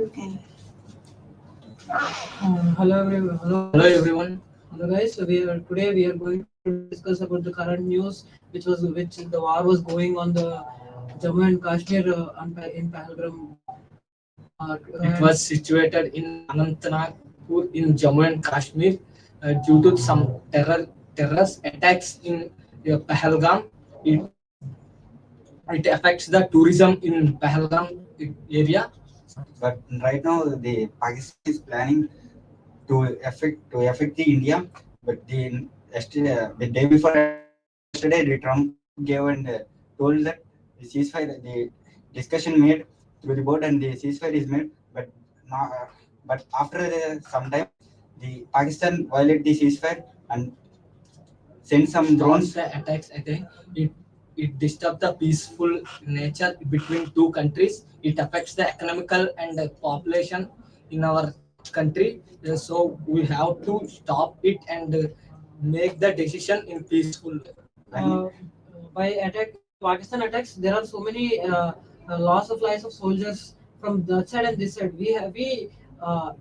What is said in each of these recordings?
can. Hello everyone. Hello guys. So today we are going to discuss about the current news, which the war was going on the Jammu and Kashmir in Pahalgam. It was situated in Anantnagpur in Jammu and Kashmir due to some terrorist attacks in Pahalgam. It, it affects the tourism in Pahalgam area. But right now, the Pakistan is planning to affect the India. But the day before yesterday, the Trump gave and told that the ceasefire, the discussion made through the board, and the ceasefire is made. But after some time, the Pakistan violated the ceasefire and sent some drones. The attacks, I think it disturbs the peaceful nature between two countries. It affects the economical and the population in our country. So we have to stop it and make the decision in peaceful way. By attack Pakistan attacks, there are so many loss of lives of soldiers from that side and this side. We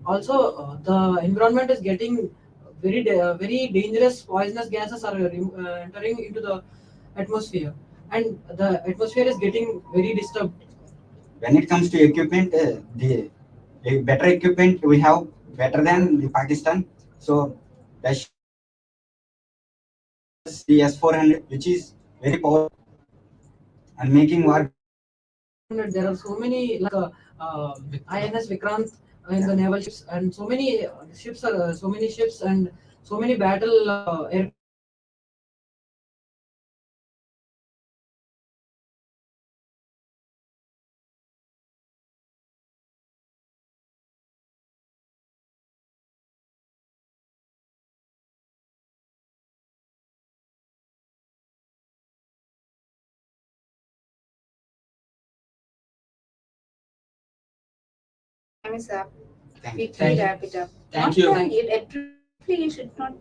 also the environment is getting very dangerous poisonous gases are entering into the atmosphere, and the atmosphere is getting very disturbed. When it comes to equipment, the better equipment we have better than the Pakistan. So Russia has the S-400, which is very powerful and making war. There are so many like INS Vikrant in the naval ships, and so many ships are so many ships and so many battle air. Time is up. Thank We you. wrap it up. Thank Not you. time, abruptly you should not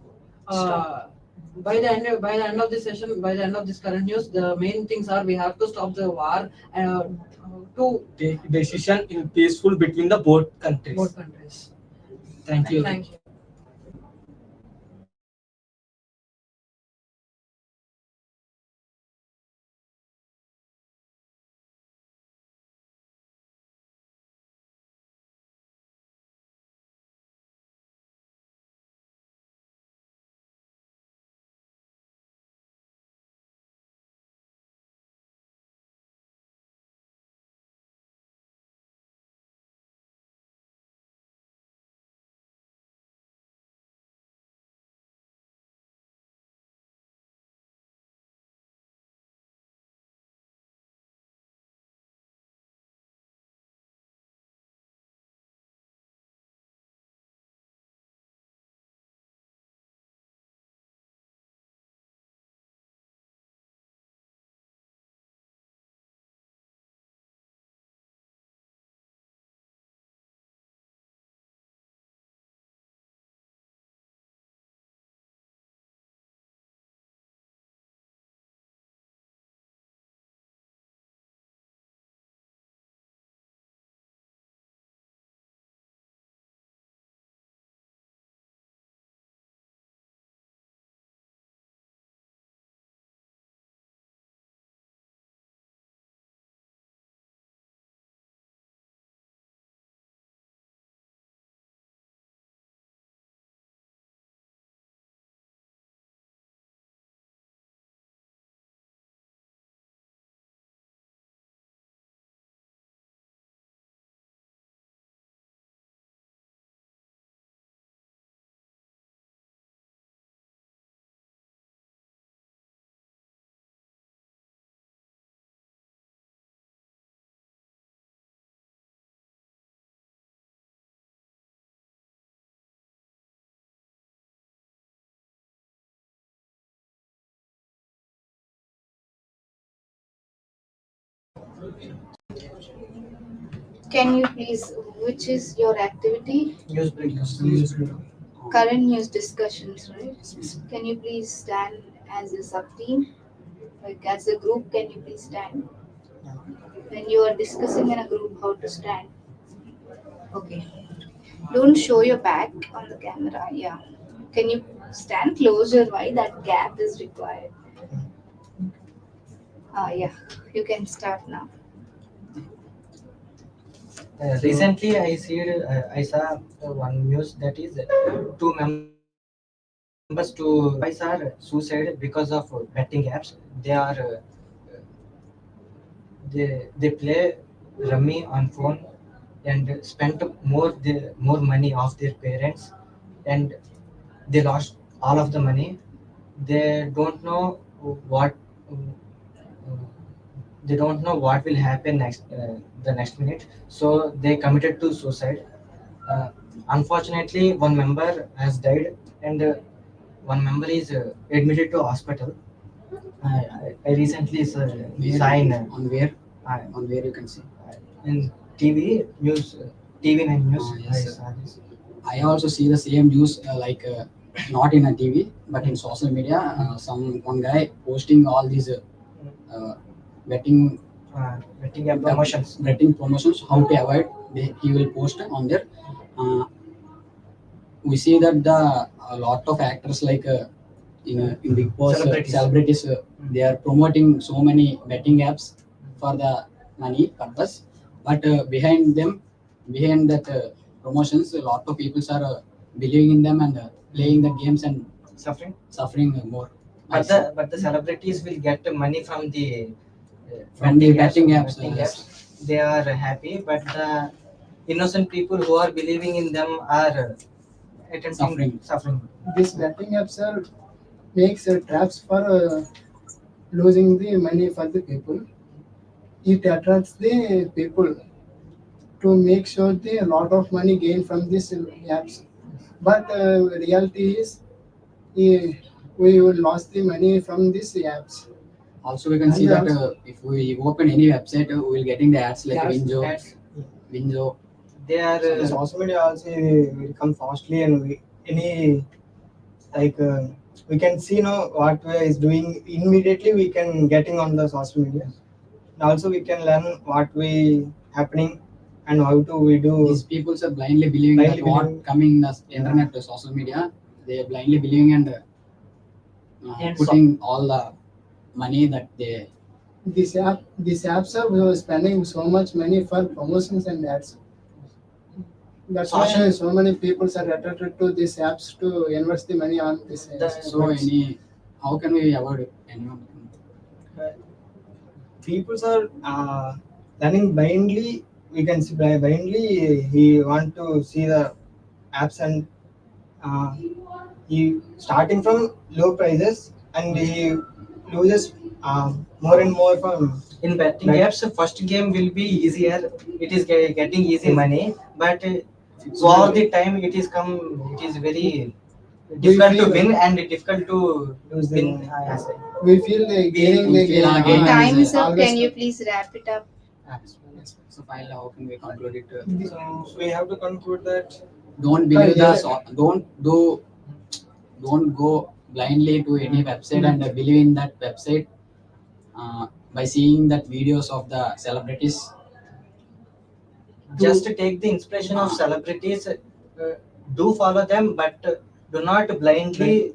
stop. By the end of this session, by the end of this current news, the main things are we have to stop the war to take decision in peaceful between the both countries. Both countries. Thank you. Thank you. Can you please, which is your activity? News breakers. News breakers. Current news discussions, right? Can you please stand as a sub team? Like as a group, can you please stand? When you are discussing in a group, how to stand? Okay. Don't show your back on the camera. Yeah. Can you stand closer? Why that gap is required? Yeah. You can start now. Recently, I saw one news that is two members to guys are suicide because of betting apps. They are they play rummy on phone and spent more money of their parents, and they lost all of the money. They don't know what they don't know what will happen next the next minute, so they committed to suicide. uh, Unfortunately, one member has died, and one member is admitted to hospital. I recently saw in On where you can see. in TV news, TV9 news. Yes, I sir. saw this. I also see the same news not in a TV but in social media. Some one guy posting all these uh, betting Betting app promotions. betting promotions. How to avoid? He will post on there. Uh, we see that the a lot of actors in Big Boss celebrities they are promoting so many betting apps for the money purpose, but behind that promotions, a lot of people are believing in them and playing the games and suffering more. But the celebrities will get money from the From the betting apps, betting yes. apps. They are happy, but the innocent people who are believing in them are suffering. These betting apps are makes traps for losing the money for the people. It attracts the people to make sure the lot of money gain from these apps. But reality is eh, we will lost the money from these apps. Also, we can see And that if we open any website, we will getting the ads like Ads. Winjo. They are The social media also will come fastly, and any like we can see now what we is doing immediately. We can getting on the social media. And also we can learn what we happening and how to we do. These people are blindly believing Blindly that what believing. coming in the internet, the social media, they are blindly believing and And putting all the money that they. These apps are spending so much money for promotions and ads. That's Social- why so many people are attracted to these apps to invest the money on this. So how can we avoid it? Anyone? People are learning blindly. We can see blindly. He want to see the apps, and uh, he starting from low prices, and he loses more and more from. in betting Like- apps, first game will be easier. It is getting easy money, but all the time it is very difficult to feel- win and difficult to Lose the win. money. We feel like gaining we the feel game. again Time is up. always Can you please wrap it up? So finally, how can we conclude it? So we have to conclude that Don't believe yeah. don't go blindly to any website and believe in that website by seeing that videos of the celebrities. Just take the inspiration of celebrities. Do follow them, but do not blindly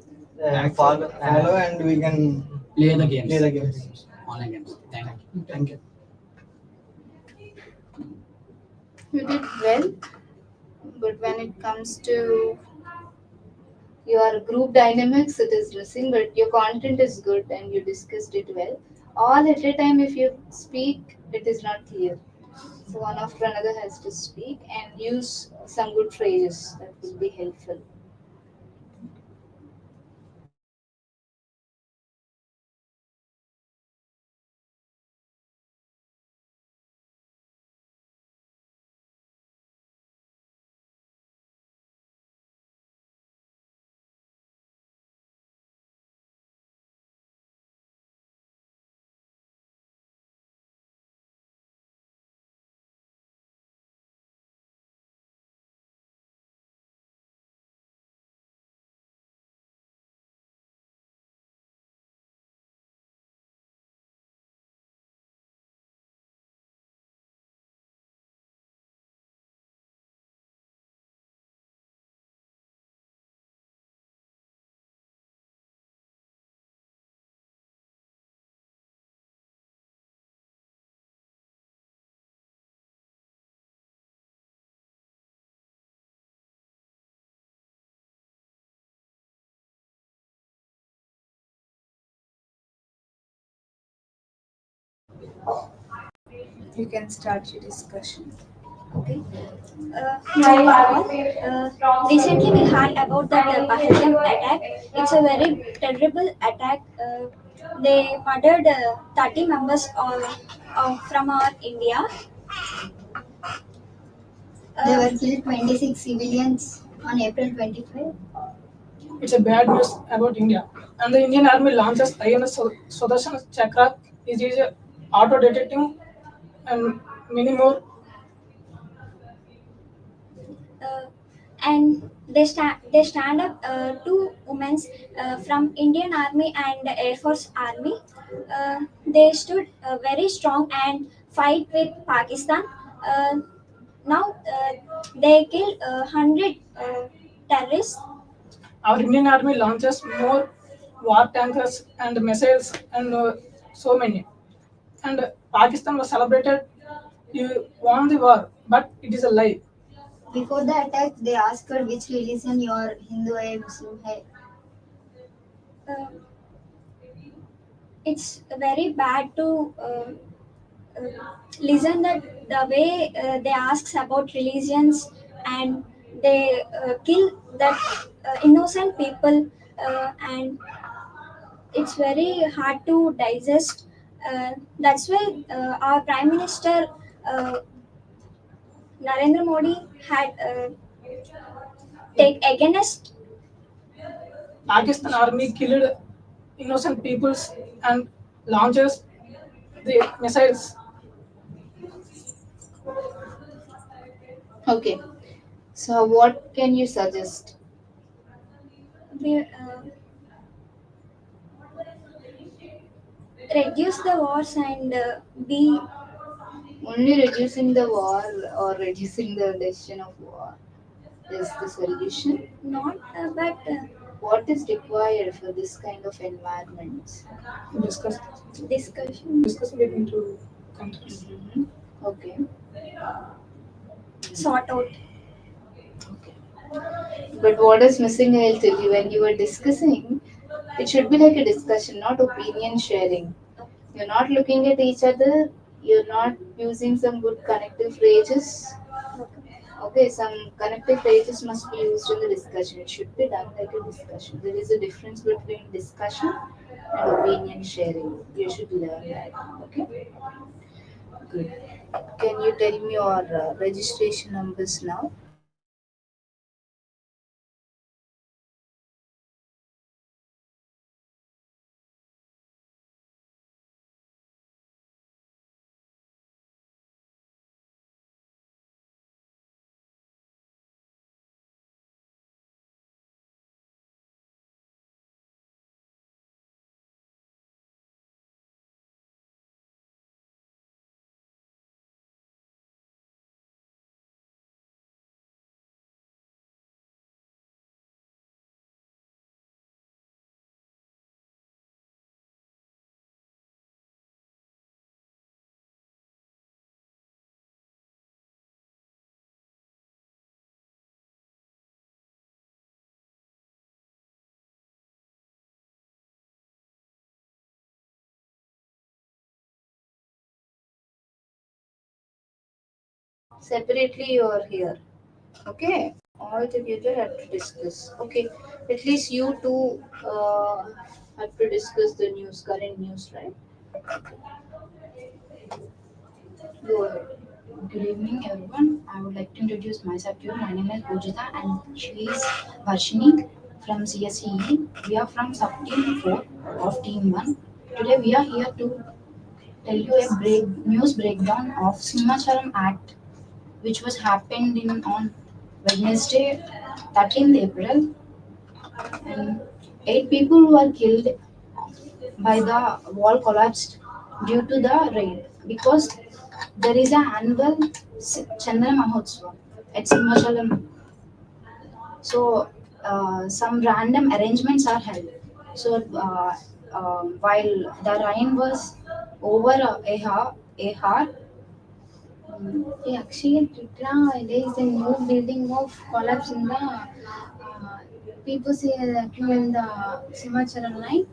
follow. follow, and we can Play the games. play the games. Online games. Thank you. Thank you. You did well, but when it comes to your group dynamics, it is missing. But your content is good and you discussed it well. All at a time, if you speak, it is not clear. So one after another has to speak and use some good phrases that will be helpful. You can start your discussion. Okay. Hi all. Recently we heard about that Pahalgam attack. It's a very terrible attack. They murdered 30 members from our India. There were killed 26 civilians on April 25. It's a bad news about India. And the Indian Army launches INS Sudarshan Chakra. It is a auto detecting and many more. uh, and they stand up two women from Indian Army and Air Force Army. They stood very strong and fight with Pakistan. Uh, now they killed 100 terrorists. Our Indian Army launches more war tankers and missiles and so many. And Pakistan was celebrated. You won the war, but it is a lie. Before the attack, they asked which religion you are, Hindu or Muslim hai. Uh, it's very bad to listen that the way they ask about religions and they kill that innocent people, and it's very hard to digest. That's why our Prime Minister uh, Narendra Modi had take against. Pakistan Army killed innocent peoples and launches the missiles. Okay. So, what can you suggest? Reduce the wars and be Only reducing the war or reducing the duration of war is the solution. not, but What is required for this kind of environments? Discuss discussion. discussing between two countries. Okay. Sort out. Okay. But what is missing, I'll tell you, when you were discussing, it should be like a discussion, not opinion sharing. You're not looking at each other, you're not using some good connective phrases. Okay, some connective phrases must be used in the discussion. It should be done like a discussion. There is a difference between discussion and opinion sharing. You should learn that. Okay, good. Can you tell me your registration numbers now? Separately, you are here. Okay, all together have to discuss. Okay, at least you two have to discuss the news, current news, right? Go ahead. Good evening, everyone. I would like to introduce myself to you. My name is Pujita, and she is Varshini from CSE-E. We are from sub team 4 of team 1. Today, we are here to tell you a news breakdown of Simhacharam Act, which was happened on Wednesday, 13th April, and 8 people were killed by the wall collapsed due to the rain because there is an annual Chandra Mahotsav at Simhachalam. So some random arrangements are held. So while the rain was over a hour, actually there is a new building of collapse in the people say in the Simacharam line.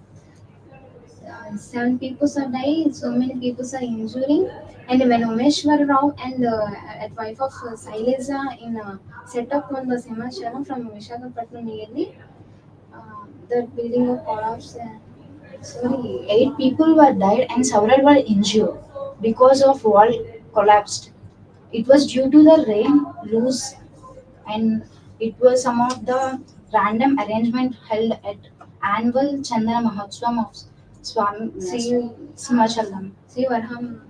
seven people are dying, so many people are injuring. And when Umeshwar Rao and at wife of Saileja in set up on the Semachara from Vishakhapatnam nearly, the building of collapse. Sorry, 8 people were died and several were injured because of wall collapsed. It was due to the rain, loose, and it was some of the random arrangement held at annual Chandana Mahotsavam of Swami Sri Simachalam. Sri Varham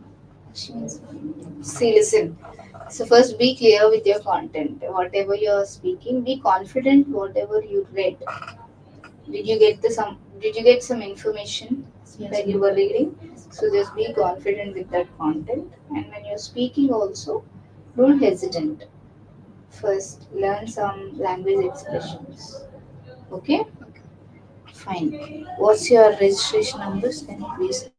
Lakshmi Swami. See, listen. So first, be clear with your content. Whatever you are speaking, be confident. Whatever you read, did you get the some? Did you get some information Yes, that you were reading? So just be confident with that content. And when you're speaking, also, don't hesitate. First, learn some language expressions. Okay, fine. What's your registration numbers? Can you please